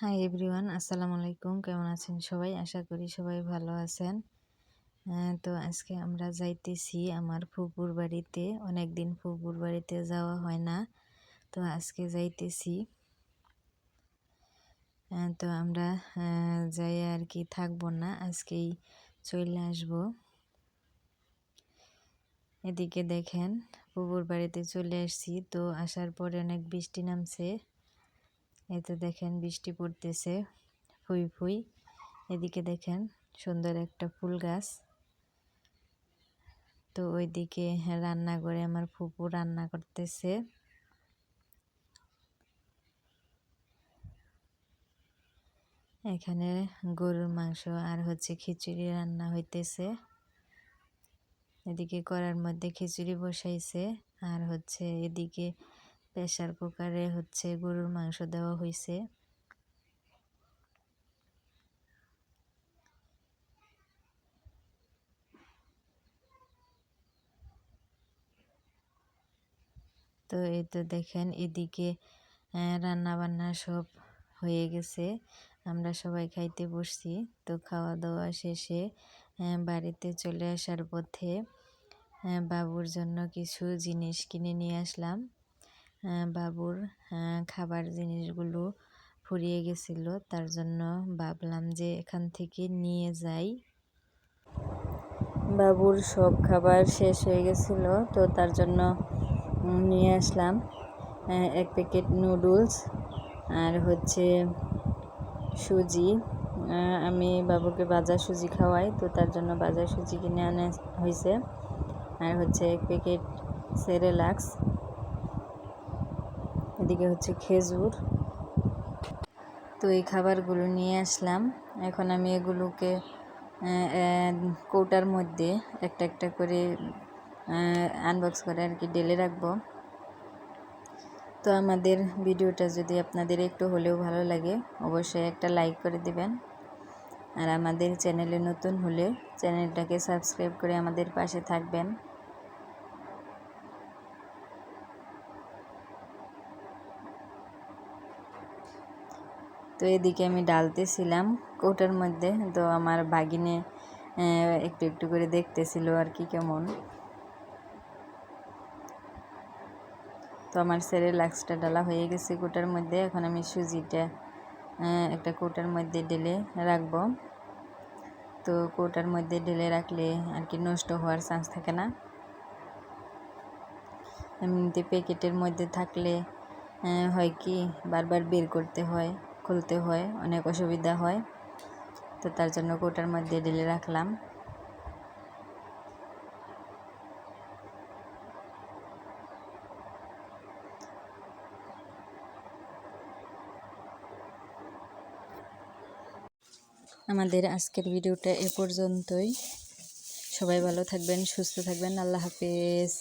Hi everyone, আসসালামু আলাইকুম। কেমন আছেন সবাই? আশা করি সবাই ভালো আছেন। তো আজকে আমরা যাইতেছি আমার ফুপুর বাড়িতে। অনেকদিন ফুপুর বাড়িতে যাওয়া হয় না, তো আজকে যাইতেছি। তো আমরা যাই আর কি, থাকবো না, আজকেই চলে আসবো। এদিকে দেখেন, ফুপুর বাড়িতে চলে আসছি। তো আসার পরে অনেক বৃষ্টি নামছে। এতে দেখেন বৃষ্টি পড়তেছে ফুই ফুই। এদিকে দেখেন সুন্দর একটা ফুল গাছ। তো ওইদিকে রান্নাঘরে আমার ফুপু রান্না করতেছে। এখানে গরুর মাংস আর খিচুড়ি রান্না হইতেছে। এদিকে কড়ার মধ্যে খিচুড়ি বসাইছে, আর এদিকে প্রেসার কুকারে গরুর মাংস দেওয়া হয়েছে। তো এই তো দেখেন, এদিকে রান্না বান্না সব হয়ে গেছে, আমরা সবাই খাইতে বসছি। তো খাওয়া দাওয়া শেষে বাড়িতে চলে আসার পথে বাবুর জন্য কিছু জিনিস কিনে নিয়ে আসলাম। বাবুর খাবার জিনিসগুলো ফুরিয়ে গেছিল, তার জন্য ভাবলাম যে এখান থেকে নিয়ে যাই। বাবুর সব খাবার শেষ হয়ে গেছিল, তো তার জন্য নিয়ে আসলাম এক প্যাকেট নুডলস আর সুজি। আমি বাবুকে ভাজা সুজি খাওয়াই, তো তার জন্য ভাজা সুজি কিনে আনা হয়েছে। আর এক প্যাকেট সেরেলাক্স। এদিকে খেজুর। তো এই খাবারগুলো নিয়ে আসলাম। এখন আমি এগুলোকে কৌটার মধ্যে একটা একটা করে আনবক্স করে আর কি ঢেলে রাখবো। তো আমাদের ভিডিওটা যদি আপনাদের একটু হলেও ভালো লাগে, অবশ্যই একটা লাইক করে দিবেন। আর আমাদের চ্যানেলে নতুন হলে চ্যানেলটাকে সাবস্ক্রাইব করে আমাদের পাশে থাকবেন। তো এদিকে আমি ডালতেছিলাম কৌটার মধ্যে। তো আমার ভাগিনে একটু একটু করে দেখতেছিল আর কি কেমন। তো আমার সেরেলাক্সটা ডালা হয়ে গেছে কৌটার মধ্যে। এখন আমি সুজিটা একটা কৌটার মধ্যে ঢেলে রাখবো। তো কৌটার মধ্যে ঢেলে রাখলে আর কি নষ্ট হওয়ার চান্স থাকে না। এমনিতে প্যাকেটের মধ্যে থাকলে হয় কি বারবার বের করতে হয়, খুলতে হয়, অনেক অসুবিধা হয়। তো তার জন্য কৌটার মধ্যে ঢেলে রাখলাম। আমাদের আজকের ভিডিওটা এ পর্যন্তই। সবাই ভালো থাকবেন, সুস্থ থাকবেন। আল্লাহ হাফেজ।